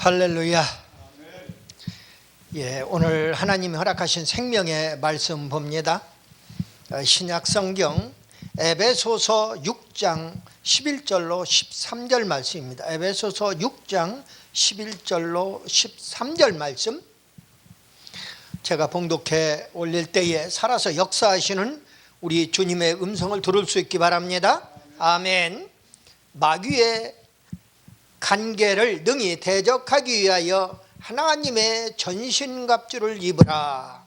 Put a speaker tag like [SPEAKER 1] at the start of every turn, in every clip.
[SPEAKER 1] 할렐루야. 오늘 하나님이 허락하신 생명의 말씀 봅니다. 신약 성경 에베소서 6장 11절로 13절 말씀입니다. 에베소서 6장 11절로 13절 말씀. 제가 봉독해 올릴 때에 살아서 역사하시는 우리 주님의 음성을 들을 수 있기 바랍니다. 아멘. 마귀의 간계를 능히 대적하기 위하여 하나님의 전신갑주를 입으라.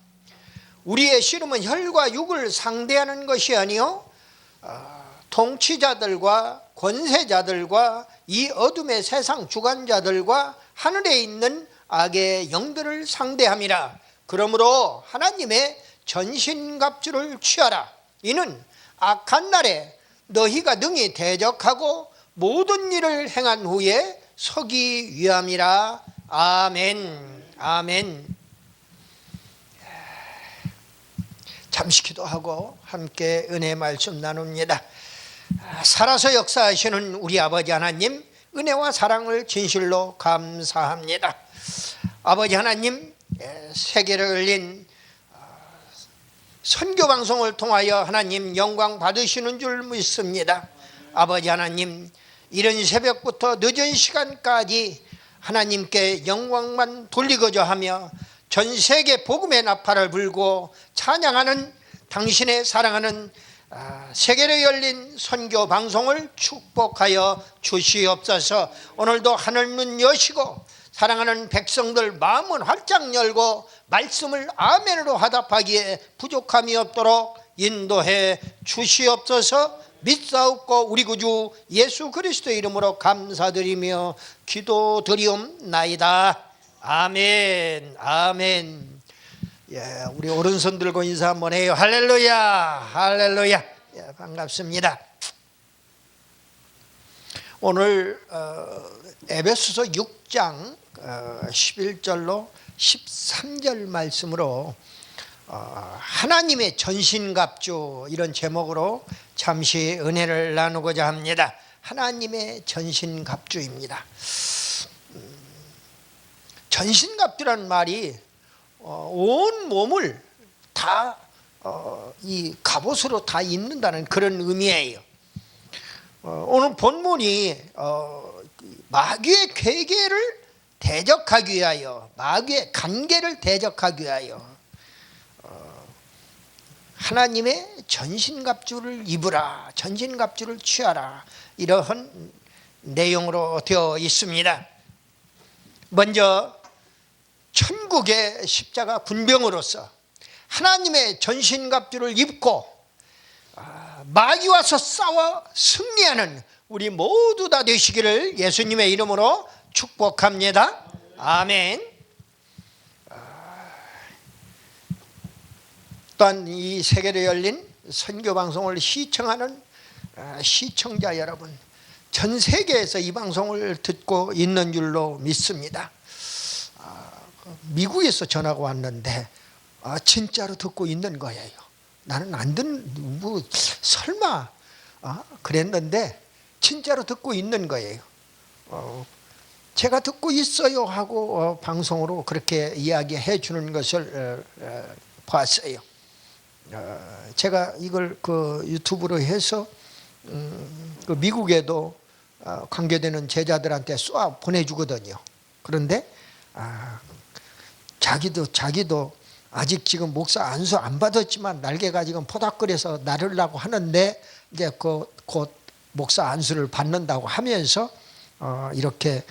[SPEAKER 1] 우리의 씨름은 혈과 육을 상대하는 것이 아니요 통치자들과 권세자들과 이 어둠의 세상 주관자들과 하늘에 있는 악의 영들을 상대함이라. 그러므로 하나님의 전신갑주를 취하라. 이는 악한 날에 너희가 능히 대적하고 모든 일을 행한 후에 서기 위함이라. 아멘. 아멘. 잠시 기도하고 함께 은혜의 말씀 나눕니다. 살아서 역사하시는 우리 아버지 하나님, 은혜와 사랑을 진실로 감사합니다. 아버지 하나님, 세계를 열린 선교 방송을 통하여 하나님 영광 받으시는 줄 믿습니다. 아버지 하나님, 이른 새벽부터 늦은 시간까지 하나님께 영광만 돌리고자 하며 전 세계 복음의 나팔을 불고 찬양하는 당신의 사랑하는 세계로 열린 선교 방송을 축복하여 주시옵소서. 오늘도 하늘문 여시고 사랑하는 백성들 마음은 활짝 열고 말씀을 아멘으로 화답하기에 부족함이 없도록 인도해 주시옵소서. 믿사옵고 우리 구주 예수 그리스도의 이름으로 감사드리며 기도드리옵나이다. 아멘. 아멘. 우리 오른손 들고 인사 한번 해요. 할렐루야. 할렐루야. 반갑습니다. 오늘 에베소서 6장 11절로 13절 말씀으로 하나님의 전신갑주, 이런 제목으로 잠시 은혜를 나누고자 합니다. 하나님의 전신갑주입니다. 전신갑주라는 말이 온 몸을 다 이 갑옷으로 다 입는다는 그런 의미예요. 오늘 본문이 마귀의 괴계를 대적하기 위하여, 마귀의 간계를 대적하기 위하여 하나님의 전신갑주를 입으라, 전신갑주를 취하라, 이러한 내용으로 되어 있습니다. 먼저 천국의 십자가 군병으로서 하나님의 전신갑주를 입고 마귀와서 싸워 승리하는 우리 모두 다 되시기를 예수님의 이름으로 축복합니다. 아멘. 또한 이 세계로 열린 선교 방송을 시청하는 시청자 여러분, 전 세계에서 이 방송을 듣고 있는 줄로 믿습니다. 미국에서 전화가 왔는데 진짜로 듣고 있는 거예요. 나는 안 듣는, 설마 그랬는데 진짜로 듣고 있는 거예요. 제가 듣고 있어요 하고 방송으로 그렇게 이야기해 주는 것을 봤어요. 제가 이걸 유튜브로 해서 미국에도 관계되는 제자들한테 쏴 보내주거든요. 그런데 자기도 아직 지금 목사 안수 안 받았지만 날개가 지금 포닥거려서 나르려고 하는데 이제 곧 목사 안수를 받는다고 하면서 이렇게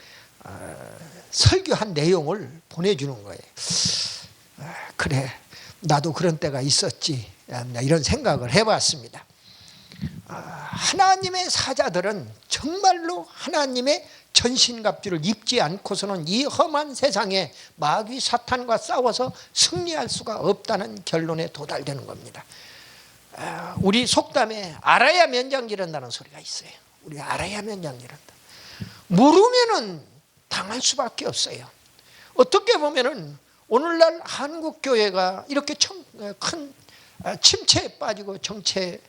[SPEAKER 1] 설교한 내용을 보내주는 거예요. 그래, 나도 그런 때가 있었지, 이런 생각을 해봤습니다. 하나님의 사자들은 정말로 하나님의 전신갑주를 입지 않고서는 이 험한 세상에 마귀 사탄과 싸워서 승리할 수가 없다는 결론에 도달되는 겁니다. 우리 속담에 알아야 면장지른다는 소리가 있어요. 우리 알아야 면장지른다. 모르면은 당할 수밖에 없어요. 어떻게 보면은 오늘날 한국 교회가 이렇게 큰 침체에 빠지고 정체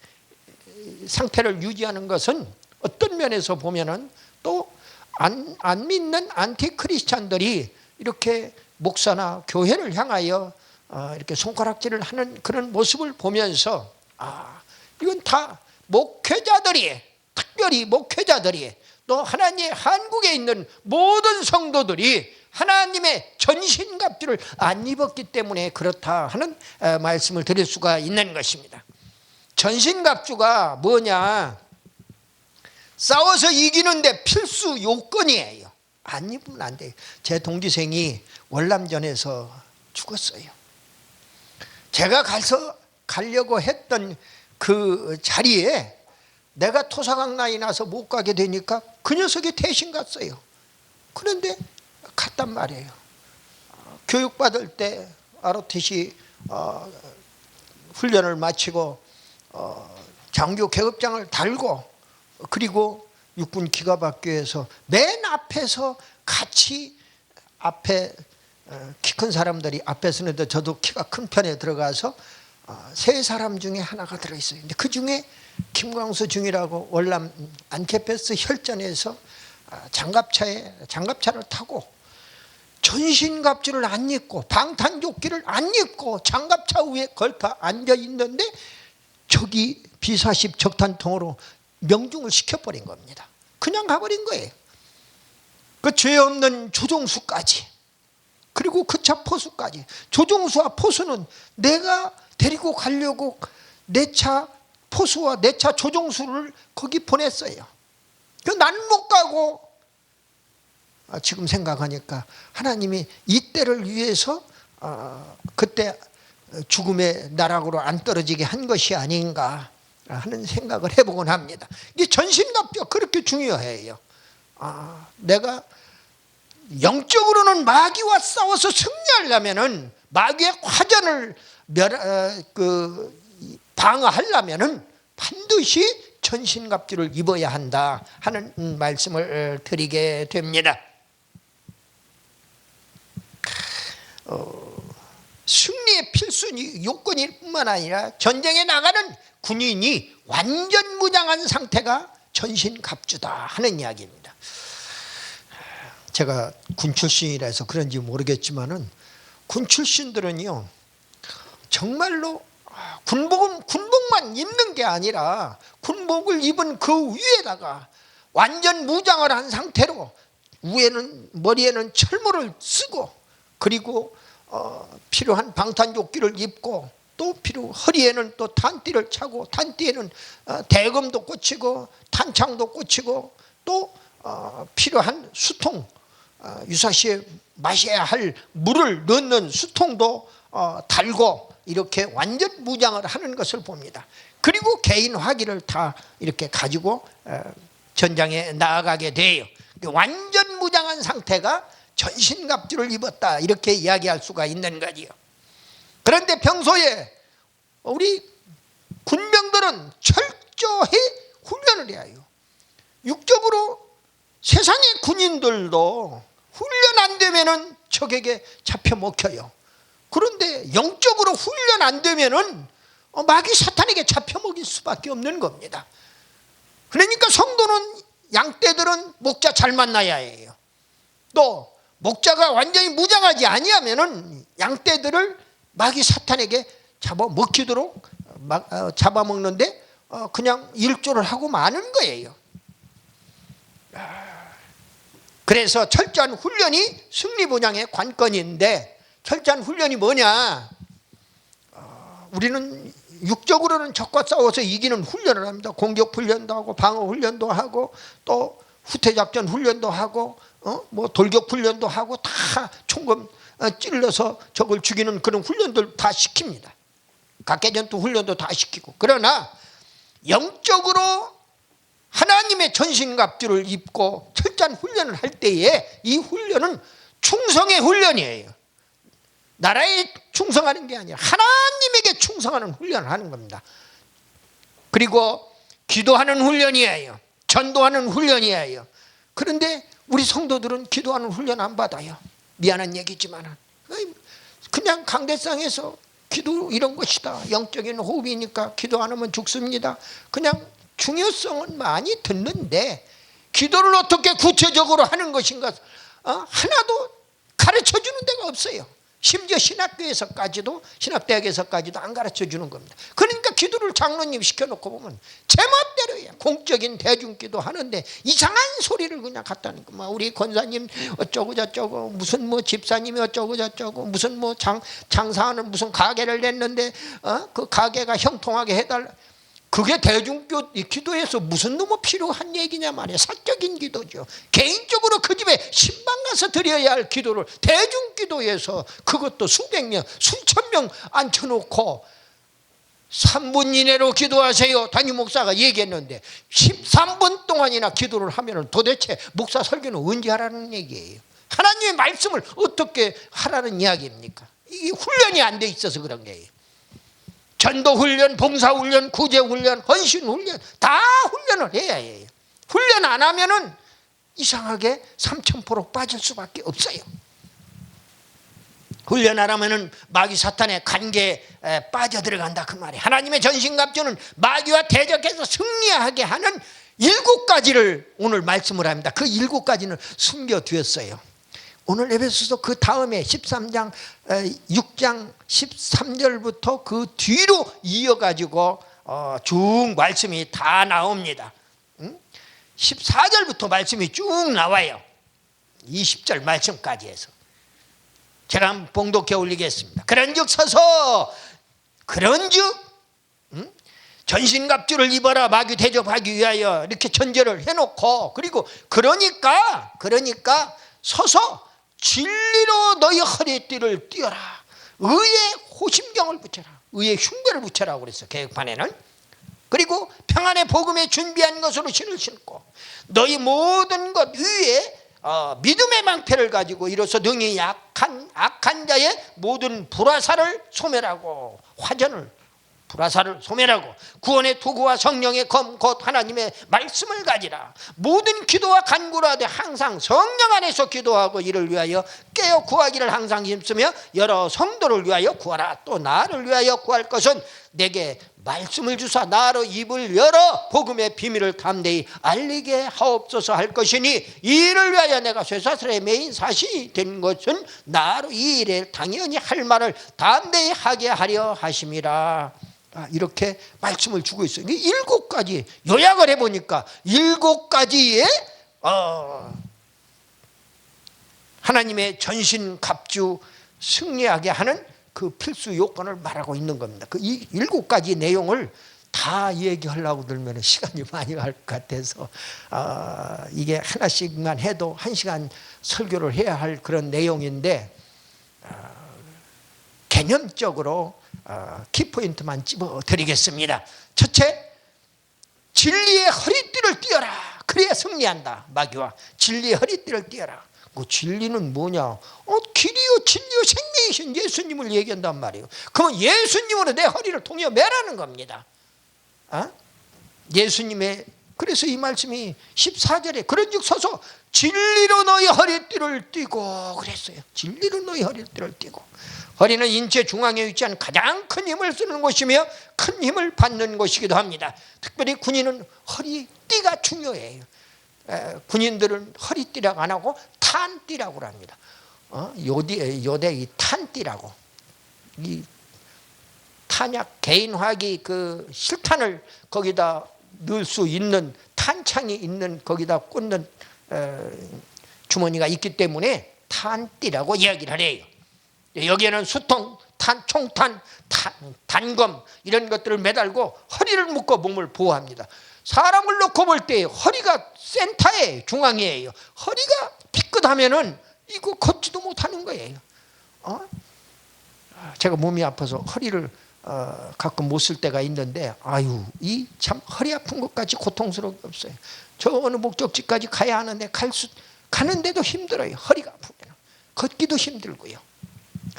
[SPEAKER 1] 상태를 유지하는 것은 어떤 면에서 보면은 또 안 믿는 안티크리스찬들이 이렇게 목사나 교회를 향하여 이렇게 손가락질을 하는 그런 모습을 보면서 이건 다 목회자들이, 특별히 목회자들이, 또 하나님의 한국에 있는 모든 성도들이 하나님의 전신갑주를 안 입었기 때문에 그렇다 하는 말씀을 드릴 수가 있는 것입니다. 전신갑주가 뭐냐? 싸워서 이기는데 필수 요건이에요. 안 입으면 안 돼요. 제 동기생이 월남전에서 죽었어요. 제가 가려고 했던 그 자리에 내가 토사강 나이 나서 못 가게 되니까 그 녀석이 대신 갔어요. 그런데 갔단 말이에요. 교육받을 때 ROTC 훈련을 마치고 장교 계급장을 달고, 그리고 육군 기갑학교에서 맨 앞에서 같이 앞에 키 큰 사람들이 앞에 서는데 저도 키가 큰 편에 들어가서 세 사람 중에 하나가 들어있어요. 근데 그 중에 김광수 중이라고 월남 안케페스 혈전에서 장갑차를 타고 전신갑주를 안 입고 방탄조끼를 안 입고 장갑차 위에 걸터 앉아 있는데 저기 B-40 적탄통으로 명중을 시켜버린 겁니다. 그냥 가버린 거예요. 그 죄 없는 조종수까지, 그리고 그 차 포수까지. 조종수와 포수는 내가 데리고 가려고 내 차 포수와 내 차 조종수를 거기 보냈어요. 나는 못 가고, 지금 생각하니까 하나님이 이때를 위해서 그때 죽음의 나락으로 안 떨어지게 한 것이 아닌가 하는 생각을 해보곤 합니다. 이게 전신갑주가 그렇게 중요해요. 내가 영적으로는 마귀와 싸워서 승리하려면은, 마귀의 화전을 방어하려면은 반드시 전신갑주를 입어야 한다 하는 말씀을 드리게 됩니다. 승리의 필수 요건일 뿐만 아니라 전쟁에 나가는 군인이 완전 무장한 상태가 전신갑주다 하는 이야기입니다. 제가 군 출신이라서 그런지 모르겠지만은 군 출신들은요 정말로 군복만 입는 게 아니라 군복을 입은 그 위에다가 완전 무장을 한 상태로 머리에는 철모를 쓰고, 그리고 필요한 방탄조끼를 입고, 또 허리에는 또 탄띠를 차고, 탄띠에는 대검도 꽂히고 탄창도 꽂히고, 또 필요한 수통, 유사시에 마셔야 할 물을 넣는 수통도 달고, 이렇게 완전 무장을 하는 것을 봅니다. 그리고 개인 화기를 다 이렇게 가지고 전장에 나아가게 돼요. 완전 무장한 상태가 전신갑주를 입었다, 이렇게 이야기할 수가 있는 거지요. 그런데 평소에 우리 군병들은 철저히 훈련을 해야 해요. 육적으로 세상의 군인들도 훈련 안 되면은 적에게 잡혀 먹혀요. 그런데 영적으로 훈련 안 되면은 마귀 사탄에게 잡혀 먹일 수밖에 없는 겁니다. 그러니까 성도는, 양떼들은 목자 잘 만나야 해요. 또 목자가 완전히 무장하지 아니하면은 양떼들을 마귀 사탄에게 잡아먹히도록 잡아먹는데 그냥 일조를 하고 마는 거예요. 그래서 철저한 훈련이 승리보장의 관건인데, 철저한 훈련이 뭐냐? 우리는 육적으로는 적과 싸워서 이기는 훈련을 합니다. 공격 훈련도 하고 방어 훈련도 하고, 또 후퇴작전 훈련도 하고, 돌격 훈련도 하고, 다 총검 찔러서 적을 죽이는 그런 훈련들 다 시킵니다. 각개전투 훈련도 다 시키고. 그러나 영적으로 하나님의 전신갑주를 입고 철저한 훈련을 할 때에 이 훈련은 충성의 훈련이에요. 나라에 충성하는 게 아니라 하나님에게 충성하는 훈련을 하는 겁니다. 그리고 기도하는 훈련이에요. 전도하는 훈련이에요. 그런데 우리 성도들은 기도하는 훈련 안 받아요. 미안한 얘기지만 그냥 강대상에서 기도 이런 것이다, 영적인 호흡이니까 기도 안 하면 죽습니다, 그냥 중요성은 많이 듣는데 기도를 어떻게 구체적으로 하는 것인가 하나도 가르쳐 주는 데가 없어요. 심지어 신학교에서까지도, 신학대학에서까지도 안 가르쳐 주는 겁니다. 그러니까 기도를 장로님 시켜놓고 보면 제멋대로예요. 공적인 대중기도 하는데 이상한 소리를 그냥 갖다 놓고, 막 우리 권사님 어쩌고 저쩌고, 무슨 뭐 집사님이 어쩌고 저쩌고, 무슨 뭐 장사하는 무슨 가게를 냈는데 그 가게가 형통하게 해달라. 그게 기도에서 무슨 너무 필요한 얘기냐 말이야. 사적인 기도죠. 개인적으로 그 집에 신방 가서 드려야 할 기도를 대중기도에서, 그것도 수백 명, 수천 명 앉혀놓고 3분 이내로 기도하세요. 담임 목사가 얘기했는데 13분 동안이나 기도를 하면 도대체 목사 설교는 언제 하라는 얘기예요? 하나님의 말씀을 어떻게 하라는 이야기입니까? 이게 훈련이 안 돼 있어서 그런 거예요. 전도훈련, 봉사훈련, 구제훈련, 헌신훈련 다 훈련을 해야 해요. 훈련 안 하면은 이상하게 3000% 빠질 수밖에 없어요. 훈련 안 하면은 마귀 사탄의 관계에 빠져들어간다 그 말이에요. 하나님의 전신갑주는 마귀와 대적해서 승리하게 하는 7가지를 오늘 말씀을 합니다. 그 7가지는 숨겨두었어요. 오늘 에베소서 그 다음에 13장 6장 13절부터 그 뒤로 이어가지고 쭉 말씀이 다 나옵니다. 14절부터 말씀이 쭉 나와요. 20절 말씀까지 해서 제가 한번 봉독해 올리겠습니다. 그런즉 서서, 그런즉 전신갑주를 입어라 마귀 대접하기 위하여, 이렇게 전제를 해놓고, 그리고 그러니까 서서 진리로 너희 허리띠를 띠어라. 의의 호심경을 붙여라. 의의 흉배를 붙여라고 그랬어, 개혁판에는. 그리고 평안의 복음에 준비한 것으로 신을 신고, 너희 모든 것 위에 믿음의 망패를 가지고 이로써 능히 악한 자의 모든 불화살을 소멸하고, 불화살을 소멸하고, 구원의 도구와 성령의 검 곧 하나님의 말씀을 가지라. 모든 기도와 간구를 하되 항상 성령 안에서 기도하고 이를 위하여 깨어 구하기를 항상 힘쓰며 여러 성도를 위하여 구하라. 또 나를 위하여 구할 것은 내게 말씀을 주사 나로 입을 열어 복음의 비밀을 담대히 알리게 하옵소서 할 것이니, 이 일을 위하여 내가 쇠사슬의 메인 사신이 된 것은 나로 이 일에 당연히 할 말을 담대히 하게 하려 하심이라. 이렇게 말씀을 주고 있어요. 7가지 요약을 해보니까 7가지의 하나님의 전신갑주 승리하게 하는 그 필수 요건을 말하고 있는 겁니다. 그 7가지 내용을 다 얘기하려고 들면 시간이 많이 갈 것 같아서 이게 하나씩만 해도 1시간 설교를 해야 할 그런 내용인데, 개념적으로 키포인트만 집어드리겠습니다. 첫째, 진리의 허리띠를 띠어라. 그래야 승리한다. 마귀와 진리의 허리띠를 띠어라. 그 진리는 뭐냐? 길이요 진리요 생명이신 예수님을 얘기한단 말이에요. 그러면 예수님으로 내 허리를 통여 매라는 겁니다. 예수님의, 그래서 이 말씀이 14절에 그런즉 서서 진리로 너희 허리띠를 띠고 그랬어요. 진리로 너희 허리띠를 띠고. 허리는 인체 중앙에 위치한 가장 큰 힘을 쓰는 곳이며 큰 힘을 받는 곳이기도 합니다. 특별히 군인은 허리띠가 중요해요. 군인들은 허리띠라고 안 하고 탄띠라고 합니다. 요대 이 탄띠라고, 이 탄약 개인화기 그 실탄을 거기다 넣을 수 있는 탄창이 있는 거기다 꽂는 주머니가 있기 때문에 탄띠라고 이야기를 해요. 여기에는 수통, 총탄, 단검 이런 것들을 매달고 허리를 묶어 몸을 보호합니다. 사람을 놓고 볼 때 허리가 센터에 중앙이에요. 허리가 삐끗하면은 이거 걷지도 못하는 거예요. 제가 몸이 아파서 허리를 가끔 못 쓸 때가 있는데, 아유, 이 참 허리 아픈 것까지 고통스러운 게 없어요. 저 어느 목적지까지 가야 하는데 가는데도 힘들어요. 허리가 아프면 걷기도 힘들고요.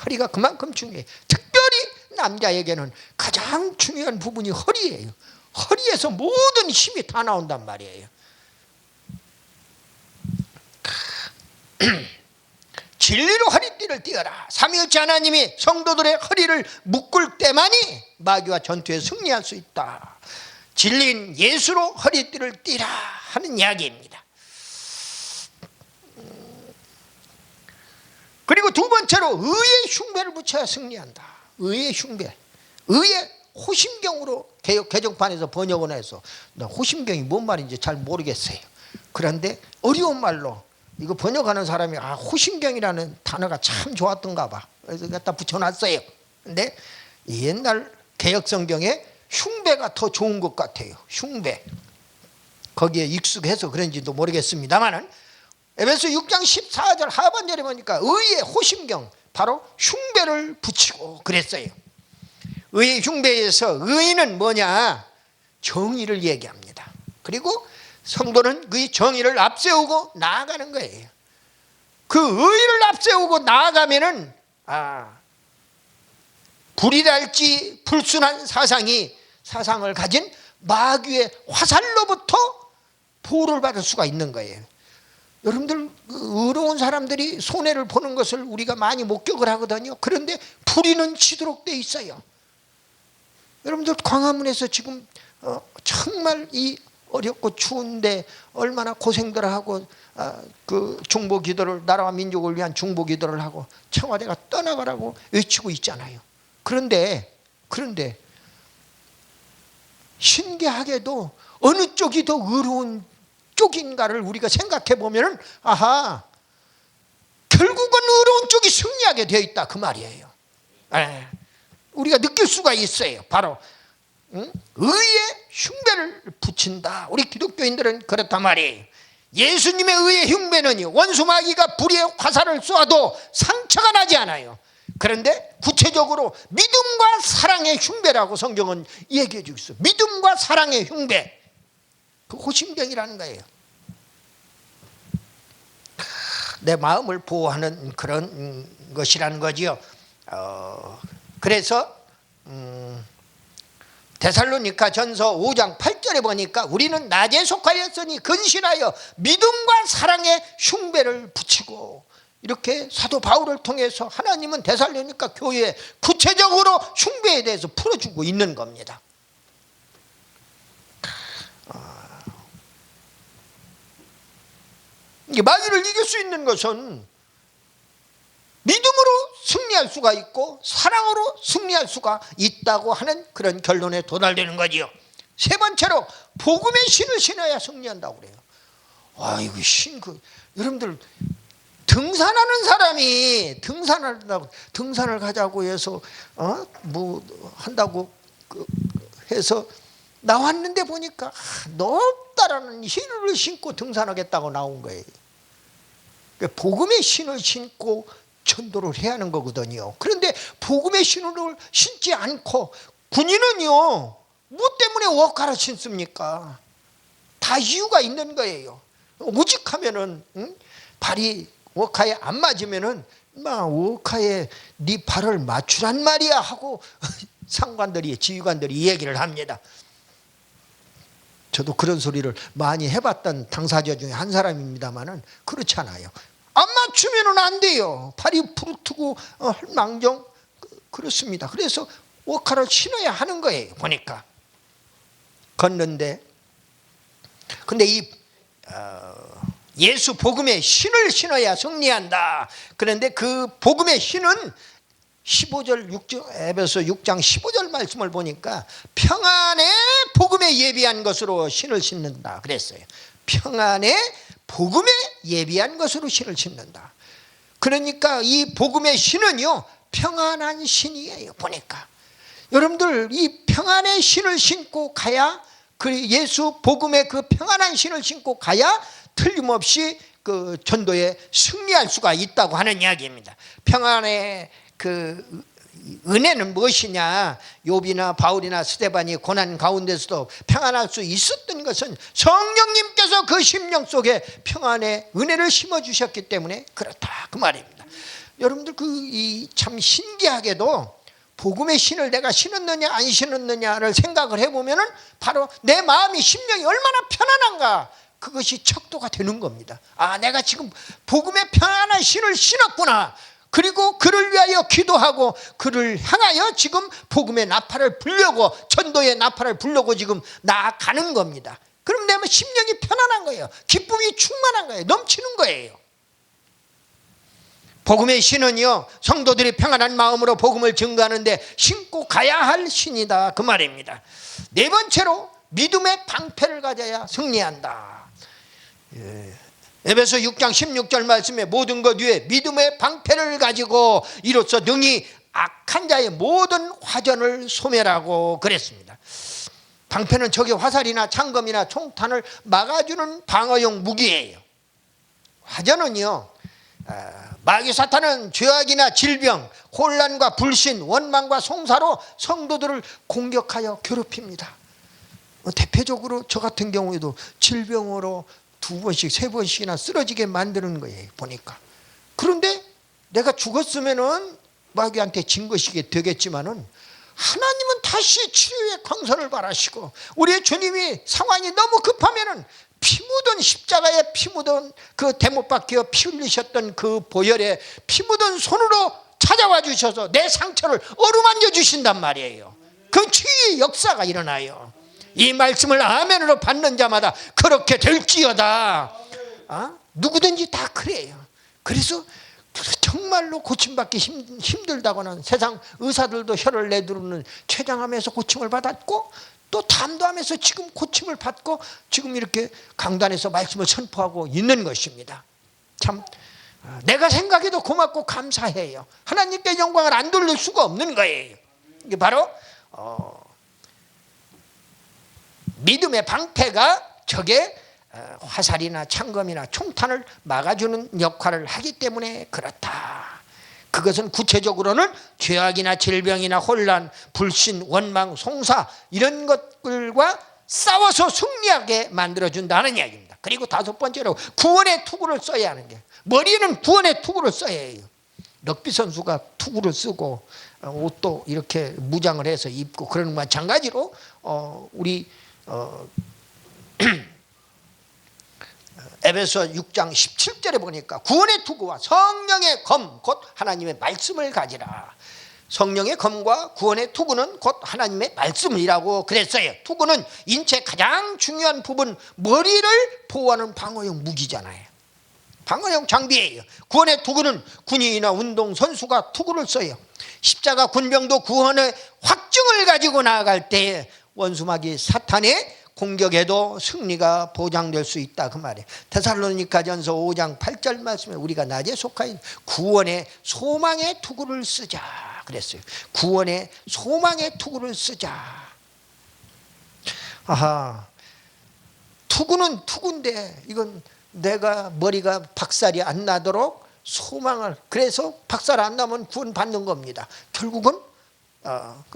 [SPEAKER 1] 허리가 그만큼 중요해요. 특별히 남자에게는 가장 중요한 부분이 허리예요. 허리에서 모든 힘이 다 나온단 말이에요. 진리로 허리띠를 띠어라. 삼위일체 하나님이 성도들의 허리를 묶을 때만이 마귀와 전투에 승리할 수 있다. 진리인 예수로 허리띠를 띠라 하는 이야기입니다. 그리고 두 번째로 의의 흉배를 붙여야 승리한다. 의의 흉배. 의의 호심경으로 개정판에서 번역을 해서 나 호심경이 뭔 말인지 잘 모르겠어요. 그런데 어려운 말로 이거 번역하는 사람이 호심경이라는 단어가 참 좋았던가 봐. 그래서 갖다 붙여놨어요. 근데 옛날 개역성경에 흉배가 더 좋은 것 같아요. 흉배. 거기에 익숙해서 그런지도 모르겠습니다만은 에베소 6장 14절 하반절에 보니까 의의 호심경, 바로 흉배를 붙이고 그랬어요. 의의 흉배에서 의는 뭐냐? 정의를 얘기합니다. 그리고 성도는 그 정의를 앞세우고 나아가는 거예요. 그 의를 앞세우고 나아가면은 불이랄지 불순한 사상을 가진 마귀의 화살로부터 보호를 받을 수가 있는 거예요. 여러분들 의로운 사람들이 손해를 보는 것을 우리가 많이 목격을 하거든요. 그런데 불의는 치도록 돼 있어요. 여러분들 광화문에서 지금 정말 이 어렵고 추운데 얼마나 고생들 하고 그 중보 기도를, 나라와 민족을 위한 중보 기도를 하고 청와대가 떠나가라고 외치고 있잖아요. 그런데 신기하게도 어느 쪽이 더 의로운 쪽인가를 우리가 생각해 보면은 결국은 의로운 쪽이 승리하게 되어 있다 그 말이에요. 우리가 느낄 수가 있어요. 바로 의의 흉배를 붙인다. 우리 기독교인들은 그렇단 말이에요. 예수님의 의의 흉배는 원수 마귀가 불의의 화살을 쏘아도 상처가 나지 않아요. 그런데 구체적으로 믿음과 사랑의 흉배라고 성경은 얘기해 주고 있어요. 믿음과 사랑의 흉배. 그 호심경이라는 거예요. 내 마음을 보호하는 그런 것이라는 거지요. 그래서 데살로니가 전서 5장 8절에 보니까 우리는 낮에 속하였으니 근신하여 믿음과 사랑의 흉배를 붙이고, 이렇게 사도 바울을 통해서 하나님은 데살로니가 교회에 구체적으로 흉배에 대해서 풀어주고 있는 겁니다. 마귀를 이길 수 있는 것은 믿음으로 승리할 수가 있고 사랑으로 승리할 수가 있다고 하는 그런 결론에 도달되는 거지요. 세 번째로 복음의 신을 신어야 승리한다고 그래요. 이거 여러분들 등산하는 사람이 등산을 가자고 해서 뭐 한다고 해서 나왔는데 보니까 높다라는 힐을 신고 등산하겠다고 나온 거예요. 복음의 신을 신고 전도를 해야 하는 거거든요. 그런데 복음의 신을 신지 않고 군인은요, 뭐 때문에 워카를 신습니까? 다 이유가 있는 거예요. 오직하면은 발이 워카에 안 맞으면은 워카에 네 발을 맞추란 말이야 하고 상관들이, 지휘관들이 얘기를 합니다. 저도 그런 소리를 많이 해봤던 당사자 중에 한 사람입니다만은 그렇지 않아요. 안 맞추면은 안 돼요. 발이 부르트고 망정 그렇습니다. 그래서 워카를 신어야 하는 거예요. 보니까 걷는데, 근데 이 예수 복음의 신을 신어야 승리한다. 그런데 그 복음의 신은 15절 에베소 6장 15절 말씀을 보니까 평안의 복음에 예비한 것으로 신을 신는다 그랬어요. 평안의 복음에 예비한 것으로 신을 신는다. 그러니까 이 복음의 신은요, 평안한 신이에요. 보니까 여러분들 이 평안의 신을 신고 가야, 그 예수 복음의 그 평안한 신을 신고 가야 틀림없이 그 전도에 승리할 수가 있다고 하는 이야기입니다. 평안의 그 은혜는 무엇이냐? 욥이나 바울이나 스데반이 고난 가운데서도 평안할 수 있었던 것은 성령님께서 그 심령 속에 평안의 은혜를 심어주셨기 때문에 그렇다 그 말입니다. 여러분들 참 신기하게도 복음의 신을 내가 신었느냐 안 신었느냐를 생각을 해보면은 바로 내 마음이, 심령이 얼마나 편안한가, 그것이 척도가 되는 겁니다. 내가 지금 복음의 평안한 신을 신었구나. 그리고 그를 위하여 기도하고 그를 향하여 지금 복음의 나팔을 불려고, 전도의 나팔을 불려고 지금 나아가는 겁니다. 그럼 내 심령이 편안한 거예요. 기쁨이 충만한 거예요. 넘치는 거예요. 복음의 신은요, 성도들이 평안한 마음으로 복음을 증거하는데 신고 가야 할 신이다 그 말입니다. 네 번째로 믿음의 방패를 가져야 승리한다. 에베소 6장 16절 말씀에 모든 것 위에 믿음의 방패를 가지고 이로써 능히 악한 자의 모든 화전을 소멸하고 그랬습니다. 방패는 적의 화살이나 창검이나 총탄을 막아주는 방어용 무기예요. 화전은요, 마귀 사탄은 죄악이나 질병, 혼란과 불신, 원망과 송사로 성도들을 공격하여 괴롭힙니다. 대표적으로 저 같은 경우에도 질병으로 2번씩 3번씩이나 쓰러지게 만드는 거예요 보니까. 그런데 내가 죽었으면은 마귀한테 진 것이 되겠지만은 하나님은 다시 치유의 광선을 바라시고 우리의 주님이 상황이 너무 급하면은 피 묻은 십자가에 피 묻은 그 대못 박혀 피 흘리셨던 그 보혈에 피 묻은 손으로 찾아와 주셔서 내 상처를 어루만져 주신단 말이에요. 그 치유의 역사가 일어나요. 이 말씀을 아멘으로 받는 자마다 그렇게 될지어다. 누구든지 다 그래요. 그래서 정말로 고침받기 힘들다고는 세상 의사들도 혀를 내두르는 췌장암에서 고침을 받았고 또 담도암에서 지금 고침을 받고 지금 이렇게 강단에서 말씀을 선포하고 있는 것입니다. 참 내가 생각해도 고맙고 감사해요. 하나님께 영광을 안 돌릴 수가 없는 거예요. 이게 바로 믿음의 방패가 적의 화살이나 창검이나 총탄을 막아주는 역할을 하기 때문에 그렇다. 그것은 구체적으로는 죄악이나 질병이나 혼란, 불신, 원망, 송사 이런 것들과 싸워서 승리하게 만들어준다는 이야기입니다. 그리고 5번째로 구원의 투구를 써야 하는 게, 머리는 구원의 투구를 써야 해요. 럭비 선수가 투구를 쓰고 옷도 이렇게 무장을 해서 입고 그런 마찬가지로 우리 에베소 6장 17절에 보니까 구원의 투구와 성령의 검 곧 하나님의 말씀을 가지라. 성령의 검과 구원의 투구는 곧 하나님의 말씀이라고 그랬어요. 투구는 인체 가장 중요한 부분 머리를 보호하는 방어용 무기잖아요. 방어용 장비예요. 구원의 투구는 군인이나 운동선수가 투구를 써요. 십자가 군병도 구원의 확증을 가지고 나아갈 때 원수마귀 사탄의 공격에도 승리가 보장될 수 있다 그 말이에요. 데살로니가전서 5장 8절 말씀에 우리가 낮에 속하여 구원의 소망의 투구를 쓰자 그랬어요. 구원의 소망의 투구를 쓰자. 투구는 투구인데 이건 내가 머리가 박살이 안 나도록 소망을, 그래서 박살 안 나면 구원 받는 겁니다. 결국은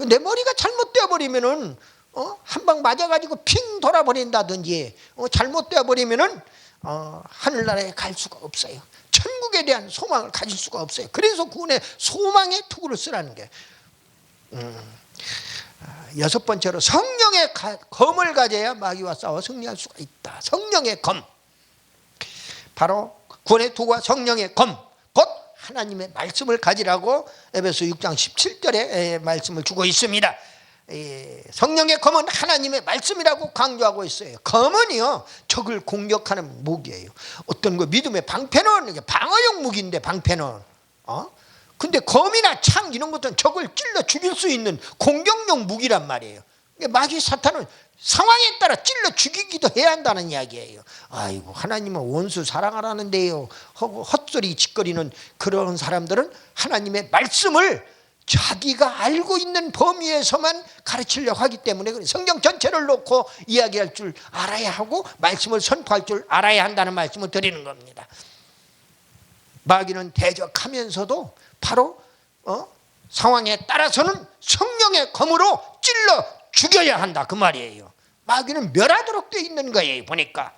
[SPEAKER 1] 내 머리가 잘못되어 버리면은 한 방 맞아가지고 핑 돌아버린다든지 잘못되어 버리면은 하늘나라에 갈 수가 없어요. 천국에 대한 소망을 가질 수가 없어요. 그래서 구원의 소망의 투구를 쓰라는 게. 6번째로 성령의 검을 가져야 마귀와 싸워 승리할 수가 있다. 성령의 검, 바로 구원의 투구와 성령의 검, 곧 하나님의 말씀을 가지라고 에베소 6장 17절에 말씀을 주고 있습니다. 성령의 검은 하나님의 말씀이라고 강조하고 있어요. 검은요 적을 공격하는 무기예요. 어떤 거 믿음의 방패는 방어용 무기인데 방패는 근데 검이나 창 이런 것들은 적을 찔러 죽일 수 있는 공격용 무기란 말이에요. 마귀 사탄은 상황에 따라 찔러 죽이기도 해야 한다는 이야기예요. 아이고 하나님은 원수 사랑하라는데요 하고 헛소리 짓거리는 그런 사람들은 하나님의 말씀을 자기가 알고 있는 범위에서만 가르치려고 하기 때문에 성경 전체를 놓고 이야기할 줄 알아야 하고 말씀을 선포할 줄 알아야 한다는 말씀을 드리는 겁니다. 마귀는 대적하면서도 바로 상황에 따라서는 성령의 검으로 찔러 죽여야 한다 그 말이에요. 마귀는 멸하도록 되어 있는 거예요. 보니까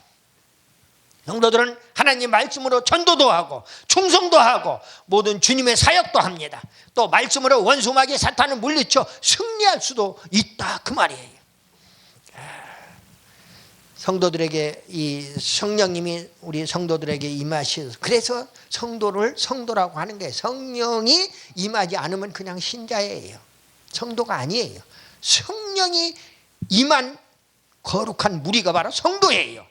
[SPEAKER 1] 성도들은 하나님 말씀으로 전도도 하고 충성도 하고 모든 주님의 사역도 합니다. 또 말씀으로 원수 마귀 사탄을 물리쳐 승리할 수도 있다 그 말이에요. 성도들에게 이 성령님이 우리 성도들에게 임하셔서, 그래서 성도를 성도라고 하는 게, 성령이 임하지 않으면 그냥 신자예요. 성도가 아니에요. 성령이 임한 거룩한 무리가 바로 성도예요.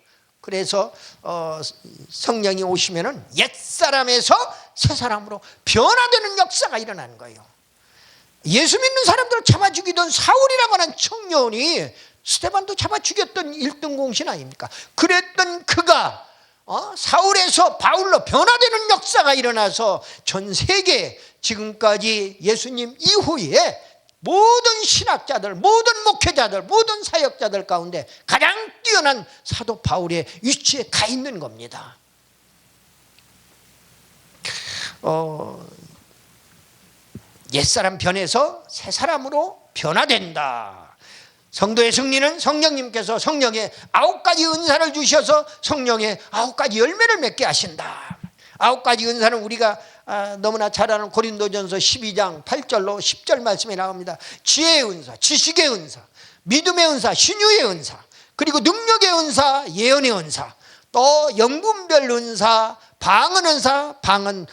[SPEAKER 1] 그래서 성령이 오시면은 옛사람에서 새사람으로 변화되는 역사가 일어나는 거예요. 예수 믿는 사람들을 잡아 죽이던 사울이라고 하는 청년이 스데반도 잡아 죽였던 1등 공신 아닙니까? 그랬던 그가 사울에서 바울로 변화되는 역사가 일어나서 전 세계 지금까지 예수님 이후에 모든 신학자들, 모든 목회자들, 모든 사역자들 가운데 가장 뛰어난 사도 바울의 위치에 가 있는 겁니다. 옛사람 변해서 새사람으로 변화된다. 성도의 승리는 성령님께서 성령의 9가지 은사를 주셔서 성령의 9가지 열매를 맺게 하신다. 9가지 은사는 우리가 너무나 잘 아는 고린도전서 12장 8절로 10절 말씀에 나옵니다. 지혜의 은사, 지식의 은사, 믿음의 은사, 신유의 은사, 그리고 능력의 은사, 예언의 은사, 또 영분별 은사, 방언 은사, 방언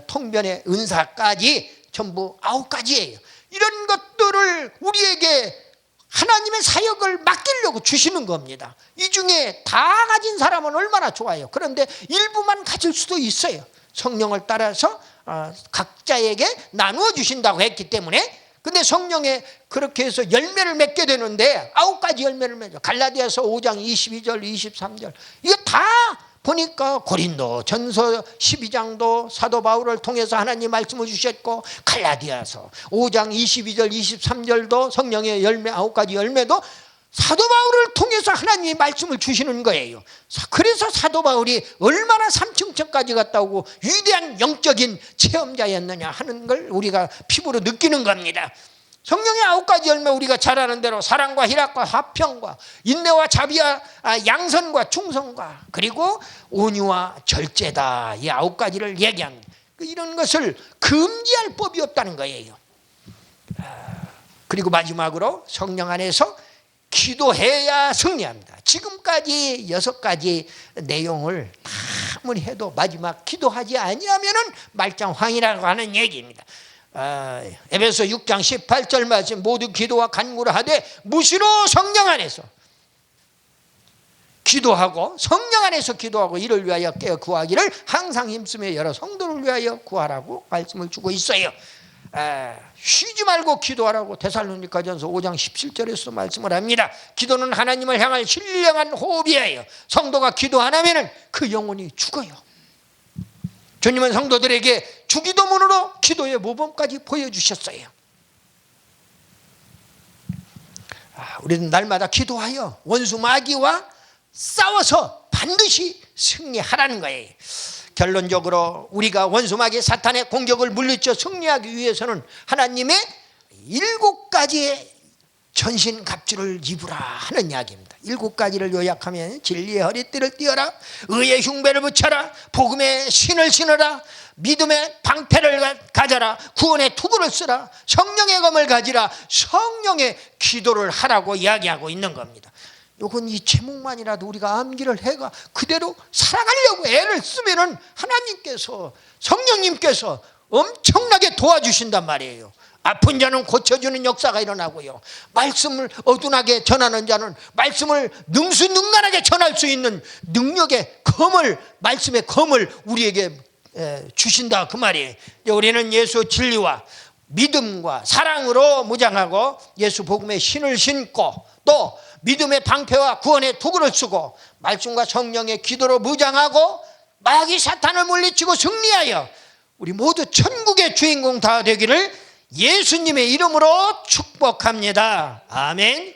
[SPEAKER 1] 통변의 은사까지 전부 9가지예요. 이런 것들을 우리에게 하나님의 사역을 맡기려고 주시는 겁니다. 이 중에 다 가진 사람은 얼마나 좋아요. 그런데 일부만 가질 수도 있어요. 성령을 따라서 각자에게 나누어 주신다고 했기 때문에. 근데 성령에 그렇게 해서 열매를 맺게 되는데 9가지 열매를 맺어. 갈라디아서 5장 22절 23절 이거 다 보니까 고린도 전서 12장도 사도 바울을 통해서 하나님 말씀을 주셨고, 갈라디아서 5장 22절 23절도 성령의 열매 9가지 열매도 사도 바울을 통해서 하나님이 말씀을 주시는 거예요. 그래서 사도 바울이 얼마나 삼층천까지 갔다 오고 위대한 영적인 체험자였느냐 하는 걸 우리가 피부로 느끼는 겁니다. 성령의 9가지 열매, 우리가 잘 아는 대로 사랑과 희락과 화평과 인내와 자비와 양선과 충성과 그리고 온유와 절제다. 이 9가지를 얘기합니다. 이런 것을 금지할 법이 없다는 거예요. 그리고 마지막으로 성령 안에서 기도해야 승리합니다. 지금까지 6가지 내용을 아무리 해도 마지막 기도하지 아니하면은 말짱황이라고 하는 얘기입니다. 에베소 6장 18절 말씀, 모두 기도와 간구를 하되 무시로 성령 안에서 기도하고, 성령 안에서 기도하고 이를 위하여 깨어 구하기를 항상 힘쓰며 여러 성도를 위하여 구하라고 말씀을 주고 있어요. 쉬지 말고 기도하라고 데살로니가전서 5장 17절에서 말씀을 합니다. 기도는 하나님을 향한 신령한 호흡이에요. 성도가 기도 안 하면 그 영혼이 죽어요. 주님은 성도들에게 주기도문으로 기도의 모범까지 보여주셨어요. 우리는 날마다 기도하여 원수 마귀와 싸워서 반드시 승리하라는 거예요. 결론적으로 우리가 원수 마귀 사탄의 공격을 물리쳐 승리하기 위해서는 하나님의 7가지의 전신갑주를 입으라 하는 이야기입니다. 7가지를 요약하면 진리의 허리띠를 띠어라, 의의 흉배를 붙여라, 복음의 신을 신어라, 믿음의 방패를 가져라, 구원의 투구를 쓰라, 성령의 검을 가지라, 성령의 기도를 하라고 이야기하고 있는 겁니다. 요건 이 제목만이라도 우리가 암기를 해가 그대로 살아가려고 애를 쓰면은 하나님께서, 성령님께서 엄청나게 도와주신단 말이에요. 아픈 자는 고쳐주는 역사가 일어나고요, 말씀을 어둔하게 전하는 자는 말씀을 능수능란하게 전할 수 있는 능력의 검을, 말씀의 검을 우리에게 주신다 그 말이에요. 우리는 예수 진리와 믿음과 사랑으로 무장하고 예수 복음의 신을 신고, 또 믿음의 방패와 구원의 도구를 쓰고 말씀과 성령의 기도로 무장하고 마귀 사탄을 물리치고 승리하여 우리 모두 천국의 주인공 다 되기를 예수님의 이름으로 축복합니다. 아멘.